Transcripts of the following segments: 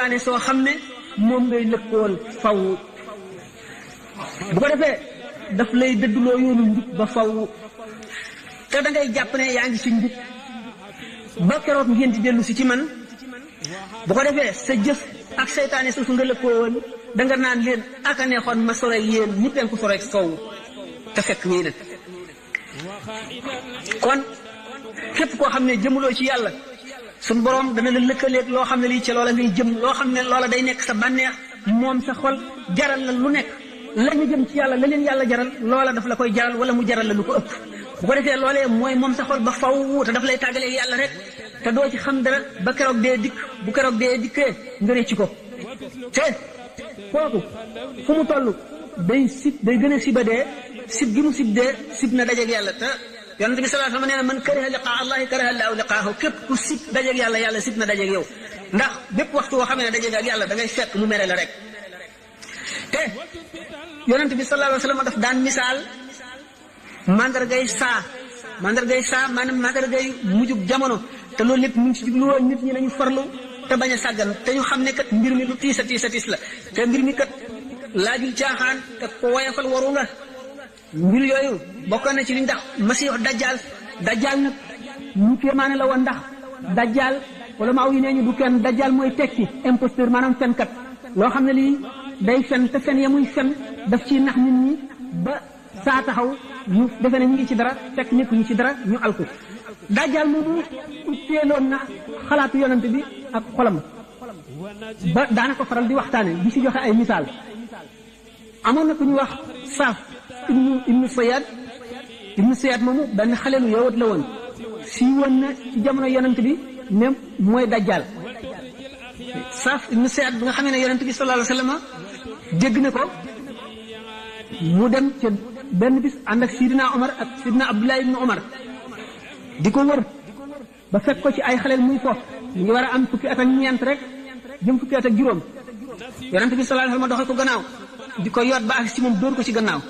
seytaane soo xam ne moom ngay lëkkool faw bu ko defee daf lay dëdduloo yoonu njub ba faw te da ngay jàpp ne yaa ngi ci njub ba keroog ngeen di dellu si ci man bu ko defee sa jëf ak seytaane soosu nga lëkkool da nga naan leen aka neexoon ma sore yéen ñi penku sore sow te fekk ñii nag kon képp koo xam ne jëmuloo ci yàlla suñ borom dana la lëkkaleeg loo xam ne lii ci loola ngay jëm loo xam ne loola day nekk sa bànneex moom sa xol jaral la lu nekk la ñu jëm ci yàlla la leen yàlla jaral loola daf la koy jaral wala mu jaral la lu ko ëpp bu ko defee loolee mooy moom sa xol ba faw te daf lay tàggaleeg yàlla rek te doo ci xam dara ba keroog dee dikk bu keroog dee dikkee nga rëcc ko te kooku fu mu toll day sib day gën a siba dee sib gi mu sib dee sib na dajeeg yàlla te yonent bi sallallahu alayhi wa sallam nee na man kariha liqaa allahi kariha allahu liqaahu képp ku sib dajeeg yàlla yàlla sib na dajeeg yow ndax bépp waxtu woo xam ne dajeeg ak yàlla da ngay fekk mu mere la rek te yonent bi sallallahu alayhi wa sallam daf daan misaal mandargay saa maanaam mandargay mujjug jamono te loolu lépp mu ngi ci jubluwoon nit ñi nañu farlu te bañ a sàggan te ñu xam ne kat mbir mi lu tiis a tiis la te mbir mi kat laajul caaxaan te ko woyafal waru nga mbir yooyu bokk na ci li ndax masiix dajjal nag ñu kéemaane la woon ndax dajjal wala maaw yi nee ñu du kenn dajjal mooy tekki imposteur maanaam fenkat loo xam ne lii day fen te fen ya muy fen daf ciy nax nit ñi ba saa taxaw ñu defe ne ñu ngi ci dara fekk nekk ñu ci dara ñu alku dajjal moomu teeloon na xalaatu yonent bi ak xolam ba daana ko faral di waxtaane di ci joxe ay misaal amoon na ku ñu wax saaf ibnu Sayaad moomu benn xale lu yowat la woon si woon na ci jamono yonent bi même mooy dajjal saaf ibnu Sayaad bi nga xamee ne yonent bi sallallahu alayhi wa sallam dégg na ko mu dem ca benn bis ànd ak Sidina Omar ak Sidina Abdullah ibnu Omar di ko wër ba fekk ko ci ay xaleel muy foofu ñu ngi war a am fukki at ak ñeent rek jëm fukki at ak juróom yonent bi sallallahu alayhi wa sallam doxe ko gannaaw di ko yoot ba ak ci moom dóor ko ci gannaaw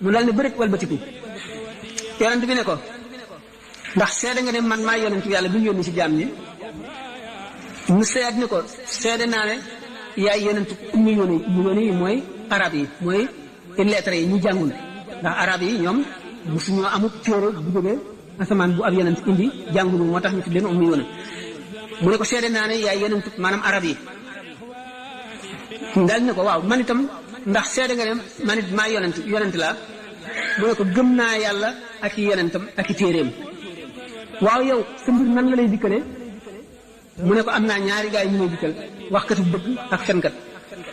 mu dal ne bërit walbatiku yonent bi ne ko ndax seede nga ne man maa yonent yàlla bi ñu yónni ci jaam ñi mu seet ni ko seede naa ne yaay yonent ummi yoon yi mooy arab yi mooy lettres yi ñu jàngul ndax arab yi ñoom mosuñoo amut téere bu jógee asamaan bu ab yonent indi jàngul moo tax ñu tudd leen ummi yoon mu ne ko seede naa ne yaay yonent maanaam arab yi daal ne ko waaw man itam ndax seede nga ne man it maa yonent laa mu ne ko gëm naa yàlla ak i yonentam ak i téeréem waaw yow sa mbir nan la lay dikkale mu ne ko am naa ñaari gaay ñu may dikkal waxkatu bëgg ak fenkat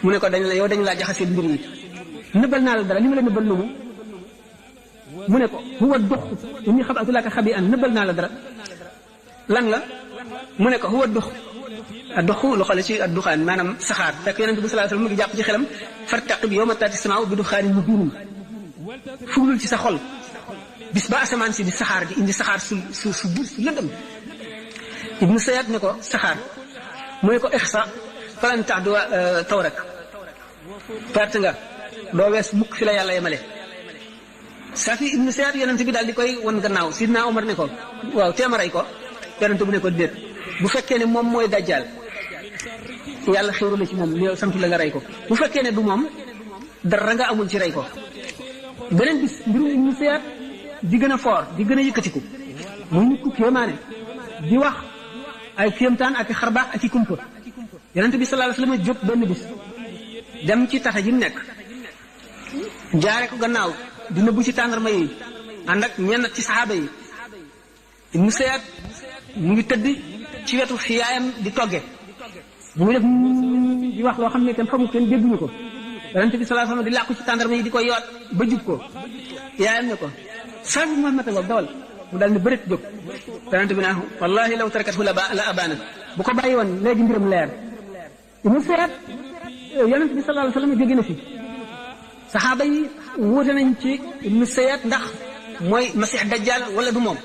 mu ne ko dañ laa jaxasee mbir yi nëbbal naa la dara li ma la nëbbal lu mu ne ko huwa dox inni xabatu laka xabi an nëbbal naa la dara lan la mu ne ko huwa dox dox lu xale ci adduxaan maanaam saxaar fekk yonent bi sallallahu alayhi wasallam mu ngi jàpp ci xelam fartaqib yawma taati samaaw bi duxaanin mubiin fuglul ci sa xol bis ba asamaan si di saxaar di indi saxaar su lëndëm ibnu Sayaad ne ko saxaar mu ne ko ixsa falan tax du taw rek perte nga doo wees mukk fi la yàlla yemale Safi ibnu Sayaad yonent bi daal di koy won gannaaw Sidna Omar ne ko waaw teema rey ko yonent bu ne ko déet bu fekkee ne moom mooy dajjal yàlla xéeru la ci moom li sant la nga rey ko bu fekkee ne du moom dara nga amul ci rey ko beneen bis mbirum ibnu Sayaad di gën a foor di gën a yëkkatiku muy nit ku kéemaane di wax ay kéemtaan ak i xarbaax ak i kumpa yonent bi sallallahu alayhi wasallam jóg benn bis dem ci tata ji mu nekk jaare ko gannaaw di nëbbu ci tàndarma yi ànd ak ñenn ci saxaaba yi ibnu Sayaad mu ngi tëdd ci wetu fi yaayam di togge mu ngi def di wax loo xam ne kenn xamul kenn dégguñu ko yonent bi sallallahu alayhi wasallam di làqu ci tàndarma yi di ko yoot ba jub ko yaayam ne ko saabu Muhammad ngoog dawal mu dal ne bërit jóg yonent bi naan wallahi law tarakathu la abaana bu ko bàyyi woon léegi mbiram leer ibnu Sayaad yonent bi sallallahu alayhi wasallam jóge na fi saxaaba yi wuute nañ ci ibnu Sayaad ndax mooy masix dajjal wala du moom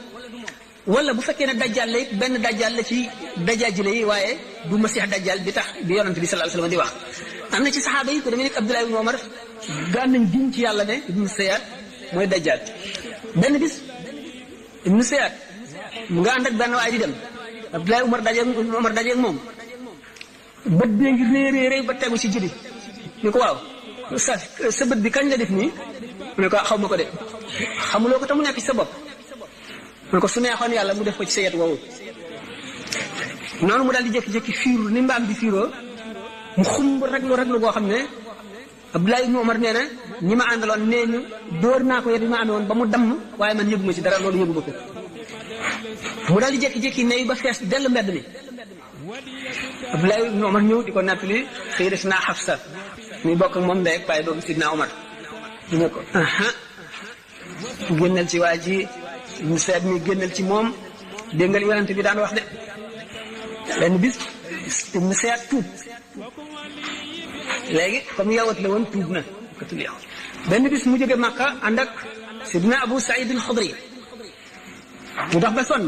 wala bu fekkee ne dajjal la it benn dajjal la ci dajaajile yi waaye du masix dajjal bi tax bi yonent bi sallallahu alayhi wasallam di wax am na ci saxaaba yi ko demee nekk Abdullah ibn Umar gaan nañ giñ ci yàlla ne ibnu Sayaad mooy dajjal benn bis ibnu Sayaad mu nga ànd ak benn waay di dem Abdullah Umar dajeeg moom bët bee ngi réeréeréy ba tegu ci jëbi ni ko waaw sa bët bi kañ la def nii mu ne ko xaw ma ko de xamuloo ko te mu nekk ci sa bopp mu ne ko su neexoon yàlla mu def ko ci sa yet woowu noonu mu daal di jékki-jékki fiiru ni mbaam di fiiroo mu xumb raglu boo xam ne Abdoulaye ibn Omar nee na ñi ma àndaloon nee ñu dóor naa ko yet bi ma amee woon ba mu damm waaye man yëguma ci dara loolu yëguma ko mu daal di jékki-jékki nay ba fees dell mbedd mi Abdoulaye ibn Omar ñëw di ko nattali Sayyidatina Hafsa muy bokk ak moom ndey ak baay doomu Sidna Omar ñu ne ko génnal ci waa ji ñu seet mi génnal ci moom dégg nga li yonent bi daan wax de benn bis mu seet tuub léegi comme yawat la woon tuub na ko tul yow benn bis mu jóge Makka ànd ak Sidna Abu Saïd al-Khudri mu dox ba sonn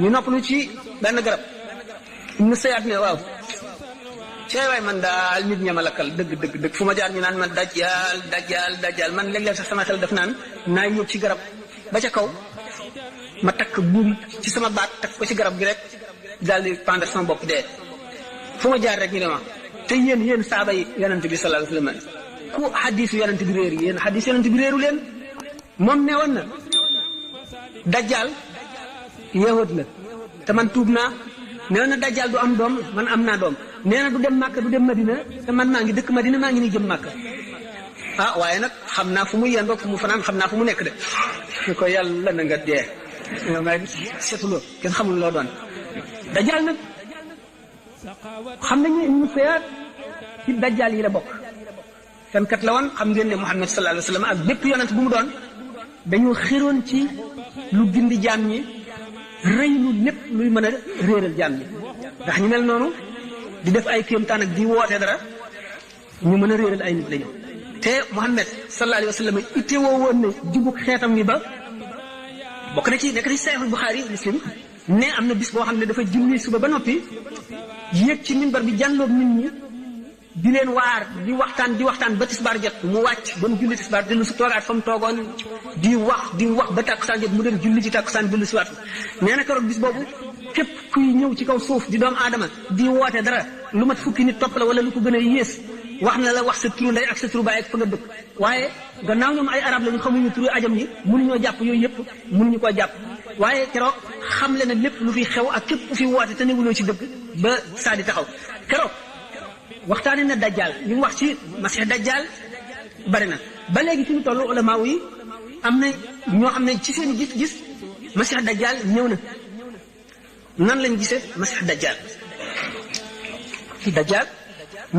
ñu noppalu ci benn garab mu seet ne waaw cey waay man daal nit ña ma lakkal dëgg fu ma jaar ñu naan man dajjaal man léeg-léeg sax sama xel def naan naa yóbbu ci garab ba ca kaw ma takk buum ci sama baat takk ko ci garab gi rek daal di pendre sama bopp dee fu ma jaar rek ñu ne ma te yéen saaba yi yonent bi sallallahu alayhi wasallam ku xadiisu yonent bi réer yéen xadiisu yonent bi réeru leen moom ne woon na dajjaal yahud la te man tuub naa nee na dajjaal du am doom man am naa doom nee na du dem Màkka du dem Madina te man maa ngi dëkk Madina maa ngi nii jëm Màkka waaye nag xam naa fu mu yendoo fu mu fanaan xam naa fu mu nekk de ñu ko yàlla na nga dee may setuloo kenn xamul loo doon dajjaal nag xam nañu ñu feyaat ci dajjaal yi la bokk fenkat la woon xam ngeen ne Muhammad sallallahu alayhi wasallam ak bépp yonent bu mu doon dañoo xiroon ci lu gindi jaam ñi rëy lu lépp luy mën a réeral jaam ñi ndax ñu mel noonu di def ay kéemtaan ak di woote dara ñu mën a réeral ay nit lañu te Muhammad sallallahu alayhi wasallam itte woo woon ne jubug xeetam wi ba bokk na ci nekk na ci Sahih Bukhari Muslim ne am na bis boo xam ne dafa julli suba ba noppi yéeg ci minbar bi jànloog nit ñi di leen waar di waxtaan ba tisbaar jot mu wàcc ba mu julli tisbaar dellu si toogaat fa mu toogoon di wax ba tàkkusaan jot mu dem julli ci tàkkusaan dellu si waat nee na keroog bis boobu képp kuy ñëw ci kaw suuf di doomu aadama di woote dara lu mat fukki nit topp la wala lu ko gën a yées wax na la wax sa turu ndey ak sa turu baay ak fa nga dëkk waaye gannaaw ñoom ay arab lañu xamuñu turu ajam yi mënuñoo jàpp yooyu yëpp mënuñu koo jàpp waaye keroog xam le na lépp lu fi xew ak képp ku fi woote te newuloo ci dëgg ba saa di taxaw keroog waxtaane na dajjal li mu wax ci masih dajjal bari na ba léegi fi mu toll ulama yi am na ñoo xam ne ci seen gis-gis masih dajjal ñëw na nan lañ gisee masih dajjal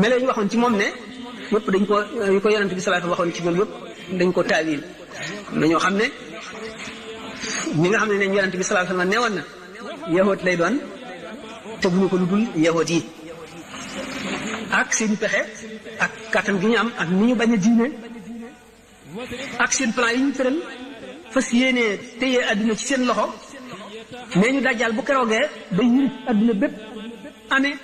melo ñu waxoon ci moom ne yëpp dañ ko yu ko yonent bi sallallahu waxoon ci moom yëpp dañ ko taawil am na ñoo xam ne ñi nga xam ne ne yonent bi sallallahu alayhi wasallam neewoon na yahood lay doon teguñu ko lu dul yahood yi ak seen pexe ak kàttan gi ñu am ak ni ñu bañ a diine ak seen plan yi ñu tëral fas yéenee téye adduna ci seen loxo nee ñu dajjal bu keroogee day yirif adduna bépp amee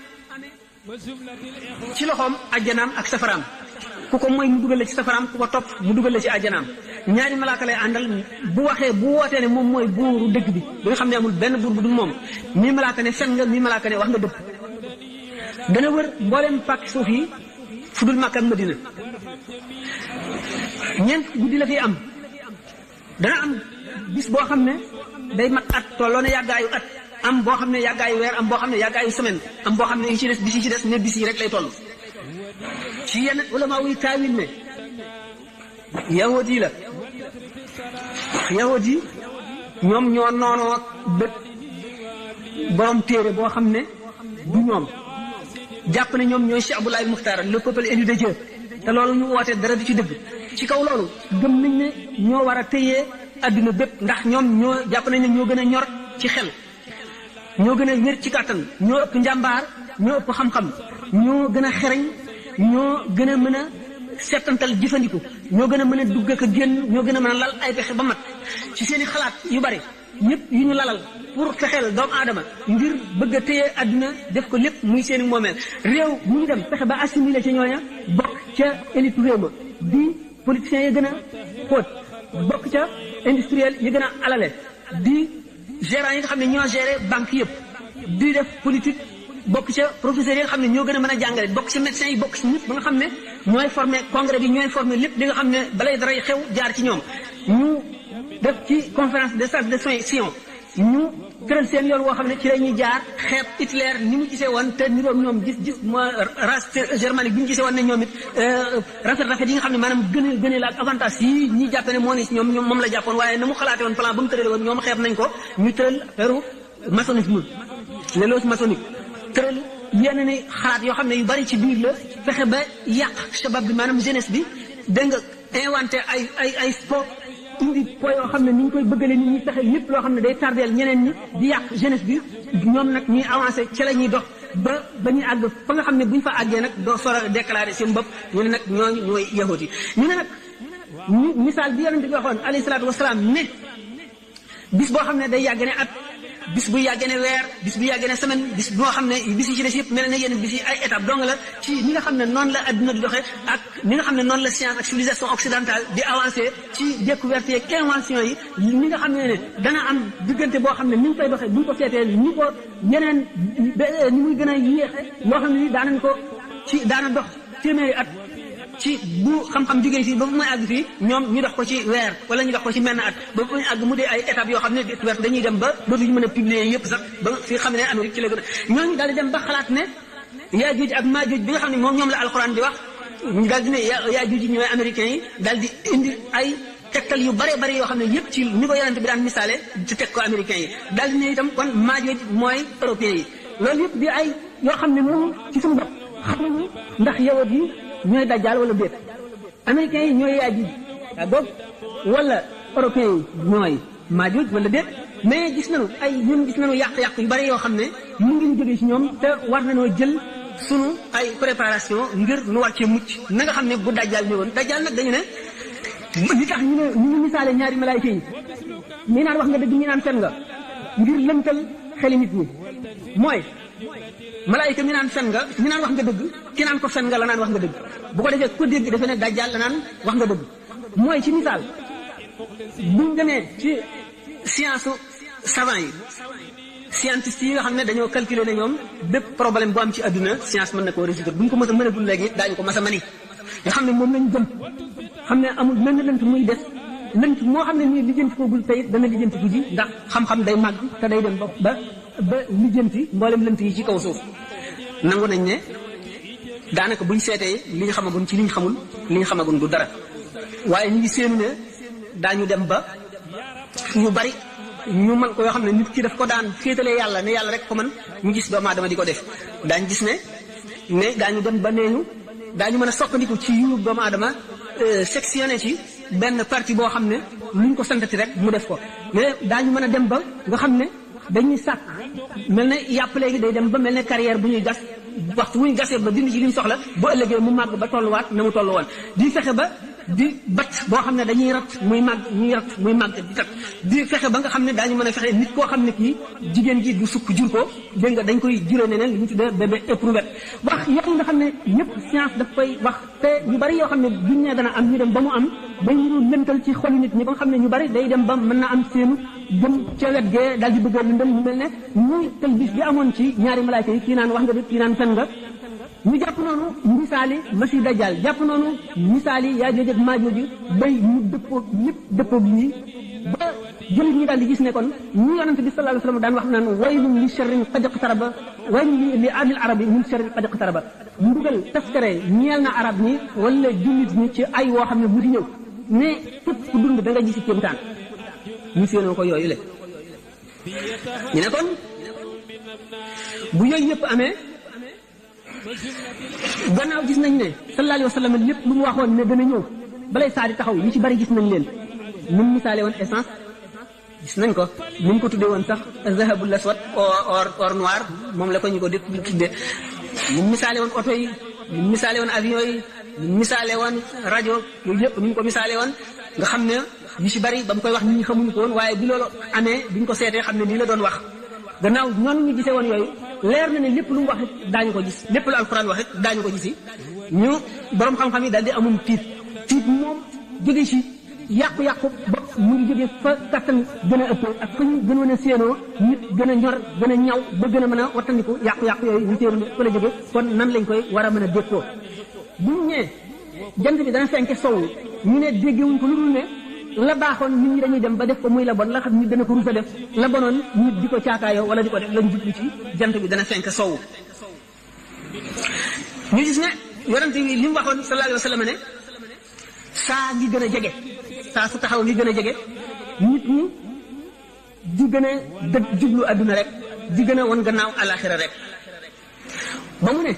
ci loxoom ajjanaam ak safaraam ku ko mooy mu dugal la ci safaraam ku ko topp mu dugal la ci ajjanaam ñaari malaaka lay àndal bu waxee bu wootee ne moom mooy buuru dëgg bi ba nga xam ne amul benn buur bu dul moom mii malaaka ne fen nga mii malaaka ne wax nga dëgg dana wër mbooleem pàkk suuf yi fu dul Makka ak Madina ñeent guddi la fi am dana am bis boo xam ne day mat at tolloo ne yàggaayu at am boo xam ne yàggaayu weer am boo xam ne yàggaayu semaine am boo xam ne yi ci des bis yi ci des ne bis yi rek lay toll ci yenn ulama wuy taawil ne yahud yi la yahud yi ñoom ñoo noonoo bët borom téere boo xam ne du ñoom jàpp ne ñoom ñooy Cheikh Abdoulaye Mukhtar le peuple élu de Dieu te loolu ñu woote dara du ci dëgg ci kaw loolu gëm nañ ne ñoo war a téye adduna bépp ndax ñoom ñoo jàpp nañ ne ñoo gën a ñor ci xel ñoo gën a wér ci kàttan ñoo ëpp njàmbaar ñoo ëpp xam-xam ñoo gën a xereñ ñoo gën a mën a settantal jëfandiku ñoo gën a mën a dugg ak a génn ñoo gën a mën a lal ay pexe ba mat ci seen i xalaat yu bari yëpp yu ñu lalal pour fexeel doomu aadama ngir bëgg a téye adduna def ko lépp muy seen i moomeel réew mu ñu dem fexe ba assimilé ca ñooña bokk ca élite réew ma di politiciens yi gën a xóot bokk ca industriel yi gën a alale di gérants yi nga xam ne ñoo géré banque yëpp di def politique bokk ca professeurs yi nga xam ne ñoo gën a mën a jàngale bokk ca médecins yi bokk ci ñëpp ba nga xam ne ñooy formé congrès bi ñooy formé lépp li nga xam ne balay dara xew jaar ci ñoom ñu def ci conférence des sages de Sion ñu tëral seen yoon woo xam ne ci la ñuy jaar xeeb Hitler ni mu gisee woon te niroog ñoom gis ma race germanique bi ñu gisee woon ne ñoom it rafet yi nga xam ne maanaam gënee la ak avantage yi ñi jàppe ne moo ni ñoom moom la jàppoon waaye na mu xalaate woon plan ba mu tërale woon ñoom xeeb nañ ko ñu tëral affaire maçonnisme les loges maçonniques tëral yenn ni xalaat yoo xam ne yu bari ci biir la fexe ba yàq shabab bi maanaam jeunesse bi dégg nga inventé ay sport indi po yoo xam ne ni ñu koy bëggale nit ñi fexe lépp loo xam ne day tardeel ñeneen ñi di yàq jeunesse bi ñoom nag ñuy avancé ci la ñuy dox ba ñuy àgg fa nga xam ne buñ fa àggee nag doo sor a déclaré seen bopp ñu ne nag ñooñu ñooy yahuud yi ñu ne nag misaal bi yonente bi waxoon alayhi salaatu wasalaam ne bis boo xam ne day yàgg ne at bis bu yàggee ne weer bis bu yàggee ne semaine bis boo xam ne bis yi ci des yëpp mel na yenn bis yi ay étape dong la ci ni nga xam ne noonu la adduna di doxee ak ni nga xam ne noonu la science ak civilisation occidentale di avancé ci découverte yeeg invention yi ni nga xam ne dana am diggante boo xam ne ni ñu koy doxee bu ñu ko seetee ni ko yeneen ni muy gën a yéexe loo xam ne ni daana dox téeméeri at ci bu xam-xam jógee fii ba bu muy àgg fii ñoom ñu dox ko ci weer wala ñu dox ko ci menn at ba bu muy àgg mu dee ay étapes yoo xam ne découverte dañuy dem ba dootuñu mën a publier yëpp sax ba fi xam ne Amérique ci la gën a ñooñu daal di dem ba xalaat ne Yaajuuj ak Maajuuj bi nga xam ne moom ñoom la alxuraan di wax ñu daal di ne Yaajuuj yi ñooy américains yi daal di indi ay tegtal yu bare bare yoo xam ne yëpp ci ni ko yonent bi daan misaale ci teg ko américains yi daal di ne itam kon Maajuuj mooy européens yi loolu yëpp di ay yoo xam ne moom ci suñu bopp xam nañu ndax yawut yi ñooy dajjaal wala déet américains yi ñooy Yaajuuj boog wala européens yi ñooy Maajuuj wala déet mais gis nañu yàq-yàq yu bari yoo xam ne mu ngi jógee ci ñoom te war nañoo jël sunu ay préparation ngir nu war cee mucc na nga xam ne bu dajjaal ñëwoon dajjaal nag dañu ne li tax ñu ngi misaale ñaari malaayika yi ñi naan wax nga dëgg ñi naan fen nga ngir lënkal xeli nit ñi mooy malaayika mi naan fen nga mi naan wax nga dëgg ki naan ko fen nga la naan wax nga dëgg bu ko defee ku dégg defe ne dajjaal la naan wax nga dëgg mooy ci misaal buñ demee ci science savant yi scientistes yi nga xam ne dañoo calculer ne ñoom bépp problème bu am ci adduna science mën na koo résoudre buñ ko mën a mënagul léegi daañu ko mas a mani nga xam ne moom lañu gëm xam ne amul lenn lënt muy des lënt moo xam ne nii lijjanti koogul tey dana lijjanti ko ji ndax xam-xam day màgg te day dem ba lijjanti mboolem lënt yi ci kaw suuf nangu nañ ne daanaka buñ seetee li ñu xamagun ci li ñu xamul li ñu xamagun du dara waaye ñu ngi séenu ne daañu dem ba ñu bari ñu mën ko yoo xam ne nit ki daf ko daan féetalee yàlla ne yàlla rek ko mën ñu gis doomu aadama di ko def daañu gis ne daañu dem ba neeñu daañu mën a soppandiku ci yu doomu aadama sectionné ci benn partie boo xam ne luñ ko santati rek mu def ko mais daañu mën a dem ba nga xam ne dañuy sàkk mel ne yàpp léegi day dem ba mel ne carrière bu ñuy gas waxtu bu ñu gasee ba dindi ci li ñu soxla bu ëllëgee mu màgg ba tolluwaat na mu tollu woon di fexe ba di bat boo xam ne dañuy rat muy màgg ñuy rat muy màgg di tat di fexe ba nga xam ne daañu mën a fexe nit koo xam ne kii jigéen gi du sukk jur ko dégg nga dañ koy juree neneen li ñu tuddee bébé éprouvette wax yooyu nga xam ne yëpp science daf koy wax te yu bari yoo xam ne duñ ne dana am ñu dem ba mu am dañu lëntal ci xolu nit ñi ba nga xam ne ñu bari day dem ba mën na am seenu jëm ca wet gee daal di bëgg a lëndëm mu mel ne muy talbis bi amoon ci ñaari malaayka yi kii naan wax nga dëgg kii naan fen nga ñu jàpp noonu misaali masi dajjal jàpp noonu misaali Yaajuuj ak Maajuuj bay ñu dëppoog lii ba jullit ñi daal di gis ne kon ñu yonente bi sallallahu alayhi wasallam daan wax naan waylun li sharrin qad iqtaraba waylun li ahlil arabi min sharrin qad iqtaraba mbugal taskare ñeel na arab ñi wala jullit ñi ci ay woo xam ne bu di ñëw mais képp ku dund da nga gisi kéemtaan ñu séenoo ko yooyu le ñu ne kon bu yooyu yëpp amee gannaaw gis nañ ne sallallahu alayhi wa sallam lépp lu mu waxoon ne dana ñëw balay saa di taxaw yi ci bari gis nañ leen ni mu misaale woon essence gis nañ ko ni mu ko tuddee woon sax zahabul aswad or noir moom la ko ñu ko def tuddee ni mu misaale woon oto yi ni mu misaale woon avion yi ni mu misaale woon rajo yooyu yëpp ni mu ko misaale woon nga xam ne yu ci bari ba mu koy wax nit ñi xamuñu ko woon waaye bi loolu amee biñ ko seetee xam ne lii la doon wax gannaaw ñoonu ñu gisee woon yooyu leer na ne lépp lu mu wax it daañu ko gis lépp lu alxuraan wax it daañu ko gisi ñu borom xam-xam yi daal di amum tiit moom jóge ci yàqu-yàqu bopp mu ngi jógee fa kattan gën a ëppee ak fa ñu gënoon a séenoo nit gën a ñor gën a ñaw ba gën a mën a wattandiku yàqu-yàqu yooyu ñu téeru fa la jógee kon nan lañ koy war a mën a dékkoo bu ñu ñëwee jant bi dana fenke sowu ñu ne déggewuñ ko lu dul ne la baaxoon nit ñi dañuy dem ba def ko muy la bon la xam nit dana ko rusa def la bonoon nit di ko caakaayoo wala di ko def lañ jublu ci jant bi dana fenk sowu ñu gis ne yonent bi li mu waxoon sallallahu alayhi wa sallam ne saa ngi gën a jege saa su taxaw ngi gën a jege nit ñi di gën a jublu adduna rek di gën a won gannaaw alaxira rek ba mu ne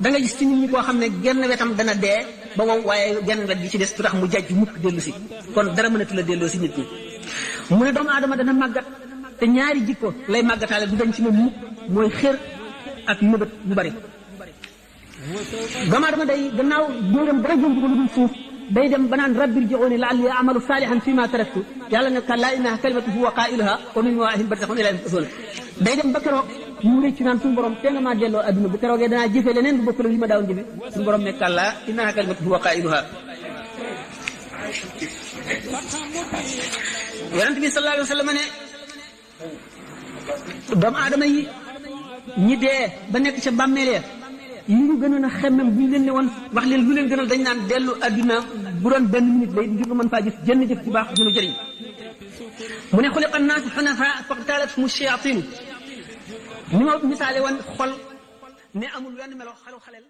da nga gis ci nit ñi koo xam ne genn wetam dana dee ba wow waaye genn wet gi ci des du tax mu jajj mukk dellu si kon dara mënatu la delloo si nit ñi mu ne doomu aadama dana màggat te ñaari jikko lay màggataale du dañ ci moom mukk mooy xër ak mëbët bu bari doomu aadama day gannaaw dóoram dara jëm ko lu dul suuf day dem ba naan rabbil ji'uuni la'allii a'malu saalihan fiimaa taraktu yàlla ne kallaa innahaa kalimatun huwa qaa'iluhaa wa min waraa'ihim barzakhun ilaa yawmi yub'athuun day dem ba keroog mu rëcc naan suñu borom te nga maa delloo adduna bu keroogee danaa jëfee leneen bu bokkul li ma daawoon jëfe suñu borom ne kallaa innahaa kalimatun huwa qaa'iluhaa yonent bi sallallahu alayhi wa sallam ne doomu aadama yi ñi dee ba nekk ca bàmmeel li ñu gënoon a xemmem bu ñu leen ne woon wax leen lu leen gënal dañ naan dellu adduna bu doon benn minute lay ngir nga mën faa gis jënn jëf bu baax gënu jëriñ mu ne xuliqa annaasu xunafaa faqtaalathumu shayaatiinu ni ma misaale woon xol ne amul wenn melo xalu xaleel